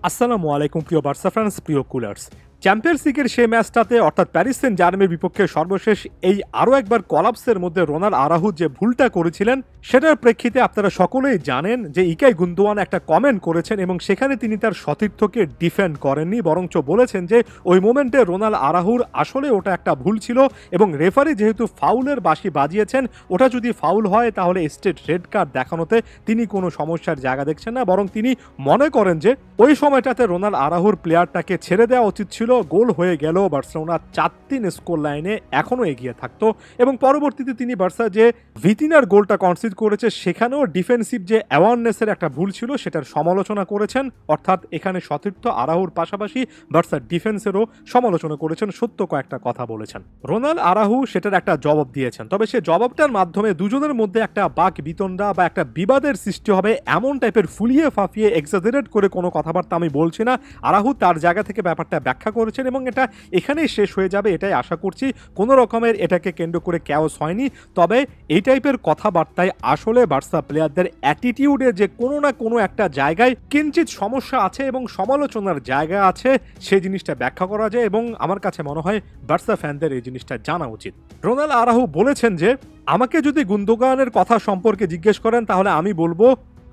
আসসালামু আলাইকুম প্রিয় বার্সা ফ্যান্স, প্রিয় কুলার্স। চ্যাম্পিয়ন্স লিগের সেই ম্যাচটাতে অর্থাৎ প্যারিস সেন্ট জার্মের বিপক্ষে সর্বশেষ এই আরও একবার কলাপসের মধ্যে রোনাল্ড আরাহু যে ভুলটা করেছিলেন সেটার প্রেক্ষিতে আপনারা সকলেই জানেন যে ইকাই গুন্দোয়ান একটা কমেন্ট করেছেন এবং সেখানে তিনি তার সতীর্থকে ডিফেন্ড করেননি, বরঞ্চ বলেছেন যে ওই মোমেন্টে রোনাল্ড আরাহুর আসলে ওটা একটা ভুল ছিল এবং রেফারি যেহেতু ফাউলের বাঁশি বাজিয়েছেন, ওটা যদি ফাউল হয় তাহলে স্ট্রেট রেড কার্ড দেখানোতে তিনি কোনো সমস্যার জায়গা দেখছেন না, বরং তিনি মনে করেন যে ওই সময়টাতে রোনাল্ড আরাহুর প্লেয়ারটাকে ছেড়ে দেওয়া উচিত ছিল। গোল হয়ে গেল, বার্সেলোনা 4-3 স্কোর লাইনে এখনও এগিয়ে থাকতো এবং পরবর্তীতে তিনি বার্সা যে ভিতিনার গোলটা কনসিড করেছে সেখানেও ডিফেন্সিভ যে অ্যাওয়ারনেসের একটা ভুল ছিল সেটার সমালোচনা করেছেন, অর্থাৎ এখানে সতীর্থ আরাহুর পাশাপাশি বার্সার ডিফেন্সেরও সমালোচনা করেছেন, সত্য কয়েকটা কথা বলেছেন। রোনাল্ড আরাহু সেটার একটা জবাব দিয়েছেন, তবে সে জবাবটার মাধ্যমে দুজনের মধ্যে একটা বাক বিতণ্ডা বা একটা বিবাদের সৃষ্টি হবে এমন টাইপের ফুলিয়ে ফাঁপিয়ে এক্সাজারেট করে কোনো কথাবার্তা আমি বলছি না। আরাহু তার জায়গা থেকে ব্যাপারটা ব্যাখ্যা করেছেন এবং এটা এখানেই শেষ হয়ে যাবে এটাই আশা করছি। কোনো রকমের এটাকে কেন্দ্র করে ক্যাওস হয়নি, তবে এই টাইপের কথাবার্তায় আসলে বার্সা প্লেয়ারদের অ্যাটিটিউডে যে কোনো না কোনো একটা জায়গায় কিঞ্চিত সমস্যা আছে এবং সমালোচনার জায়গা আছে, সেই জিনিসটা ব্যাখ্যা করা যায় এবং আমার কাছে মনে হয় বার্সা ফ্যানদের এই জিনিসটা জানা উচিত। রোনাল্ড আরাহু বলেছেন যে আমাকে যদি গুন্দোগানের কথা সম্পর্কে জিজ্ঞেস করেন তাহলে আমি বলবো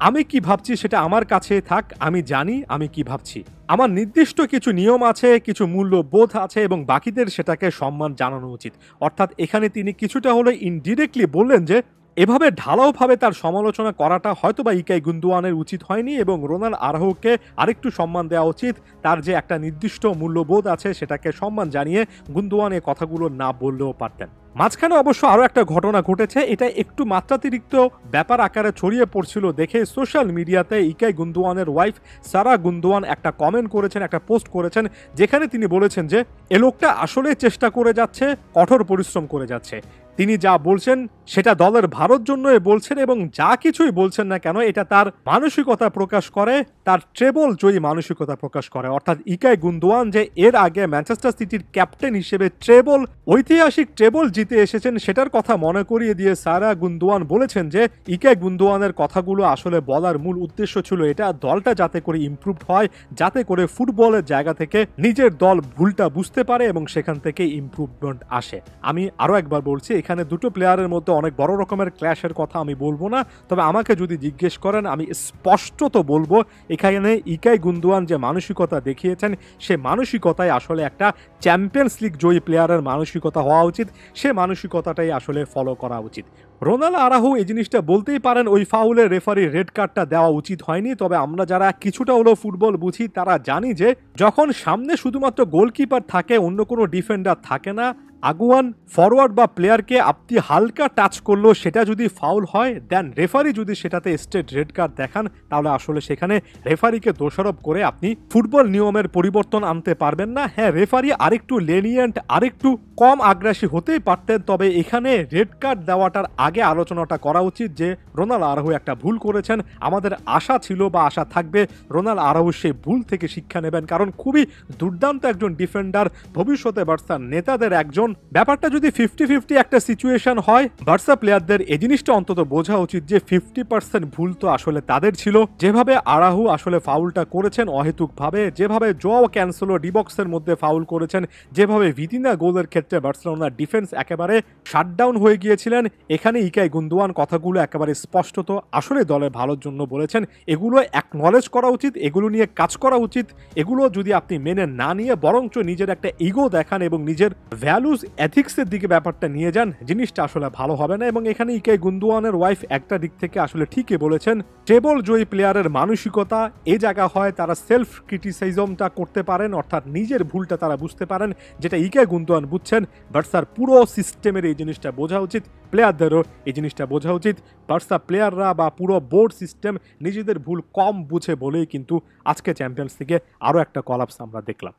আমি কি ভাবছি সেটা আমার কাছে থাক, আমি জানি আমি কি ভাবছি। আমার নির্দিষ্ট কিছু নিয়ম আছে, কিছু মূল্যবোধ আছে এবং বাকিদের সেটাকে সম্মান জানানো উচিত। অর্থাৎ এখানে তিনি কিছুটা হলে ইনডিরেক্টলি বললেন যে এভাবে ঢালাওভাবে তার সমালোচনা করাটা হয়তো বা ইকাই গুন্দোয়ানের উচিত হয়নি এবং রোনাল্ড আরাহুকে আরেকটু সম্মান দেওয়া উচিত। তার যে একটা নির্দিষ্ট মূল্যবোধ আছে সেটাকে সম্মান জানিয়ে গুন্দোয়ান এ কথাগুলো না বললেও পারতেন। মাঝখানে অবশ্য আরও একটা ঘটনা ঘটেছে, এটা একটু মাত্রাতিরিক্ত ব্যাপার আকারে ছড়িয়ে পড়ছিল দেখে সোশ্যাল মিডিয়াতে ইকাই গুন্দোয়ানের ওয়াইফ সারা গুন্দোয়ান একটা কমেন্ট করেছেন, একটা পোস্ট করেছেন, যেখানে তিনি বলেছেন যে এ লোকটা আসলে চেষ্টা করে যাচ্ছে, কঠোর পরিশ্রম করে যাচ্ছে। তিনি যা বলছেন সেটা দলের ভালোর জন্যই বলছেন এবং যা কিছুই বলছেন না কেন এটা তার মানসিকতা প্রকাশ করে, তার ট্রেবল জয়ী মানসিকতা প্রকাশ করে। অর্থাৎ ইকাই গুন্দোয়ান যে এর আগে ম্যানচেস্টার সিটির ক্যাপ্টেন হিসেবে ঐতিহাসিক ট্রেবল জিতে এসেছেন সেটার কথা মনে করিয়ে দিয়ে সারা গুন্দোয়ান বলেছেন যে ইকাই গুন্দোয়ানের কথাগুলো আসলে বলার মূল উদ্দেশ্য ছিল এটা দলটা যাতে করে ইমপ্রুভড হয়, যাতে করে ফুটবলের জায়গা থেকে নিজের দল ভুলটা বুঝতে পারে এবং সেখান থেকে ইমপ্রুভমেন্ট আসে। আমি আরও একবার বলছি, এখানে দুটো প্লেয়ারের মধ্যে অনেক বড় রকমের ক্ল্যাশের কথা আমি বলবো না, তবে আমাকে যদি জিজ্ঞেস করেন আমি স্পষ্টত বলবো এখানে ইকাই গুন্দোয়ান যে মানসিকতা দেখিয়েছেন সে মানসিকতায় আসলে একটা চ্যাম্পিয়ন্স লিগ জয়ী প্লেয়ারের মানসিকতা হওয়া উচিত, সে মানসিকতাটাই আসলে ফলো করা উচিত। রোনাল্ড আরাহু এই জিনিসটা বলতেই পারেন ওই ফাউলে রেফারি রেড কার্ডটা দেওয়া উচিত হয়নি, তবে আমরা যারা কিছুটা হলেও ফুটবল বুঝি তারা জানি যে যখন সামনে শুধুমাত্র গোলকিপার থাকে, অন্য কোনো ডিফেন্ডার থাকে না, আগুয়ান ফরওয়ার্ড বা প্লেয়ারকে আপনি হালকা টাচ করলো সেটা যদি ফাউল হয়, দেন রেফারি যদি সেটাতে স্ট্রেট রেড কার্ড দেখান তাহলে আসলে সেখানে রেফারিকে দোষারোপ করে আপনি ফুটবল নিয়মের পরিবর্তন আনতে পারবেন না। হ্যাঁ, রেফারি আরেকটু লেনিয়েন্ট, আরেকটু কম আগ্রাসী হতেই পারতেন, তবে এখানে রেড কার্ড দেওয়াটার আগে আলোচনাটা করা উচিত যে রোনাল্ড আরাহু একটা ভুল করেছেন। আমাদের আশা ছিল বা আশা থাকবে রোনাল্ড আরাহু সেই ভুল থেকে শিক্ষা নেবেন, কারণ খুবই দুর্দান্ত একজন ডিফেন্ডার, ভবিষ্যতে বার্সার নেতাদের একজন। ব্যাপারটা যদি 50-50 একটা সিচুয়েশন হয়, বার্সা প্লেয়ারদের এই জিনিসটা অন্তত বোঝা উচিত যে 50% ভুল তো আসলে তাদের ছিল। যেভাবে আরাহু আসলে ফাউলটা করেছেন অহেতুকভাবে, যেভাবে জোয়াও ক্যানসেলো ডিবক্সের মধ্যে ফাউল করেছেন, যেভাবে ভিতিনা গোলের ক্ষেত্রে বার্সেলোনার ডিফেন্স একেবারে শাটডাউন হয়ে গিয়েছিলেন, এখানে ইকাই গুন্দোয়ান কথাগুলো একেবারে স্পষ্টত আসলে দলের ভালোর জন্য বলেছেন। এগুলো অ্যাকনলেজ করা উচিত, এগুলো নিয়ে কাজ করা উচিত। এগুলো যদি আপনি মেনে না নিয়ে বরঞ্চ নিজের একটা ইগো দেখান এবং নিজের ভ্যালুজ এথিক্সের দিকে ব্যাপারটা নিয়ে যান, জিনিসটা আসলে ভালো হবে না। এবং এখানে ইকাই গুন্দোয়ানের ওয়াইফ একটা দিক থেকে আসলে ঠিকই বলেছেন, টেবল জয়ী প্লেয়ারের মানসিকতা এই জায়গা হয় তারা সেলফ ক্রিটিসাইজমটা করতে পারেন, অর্থাৎ নিজের ভুলটা তারা বুঝতে পারেন, যেটা ইকাই গুন্দোয়ান বুঝছেন। বার্সার পুরো সিস্টেমের এই জিনিসটা বোঝা উচিত, প্লেয়ারদেরও এই জিনিসটা বোঝা উচিত। বার্সা প্লেয়াররা বা পুরো বোর্ড সিস্টেম নিজেদের ভুল কম বুঝে বলেই কিন্তু আজকে চ্যাম্পিয়ন্স লিগে আরও একটা কলাপস আমরা দেখলাম।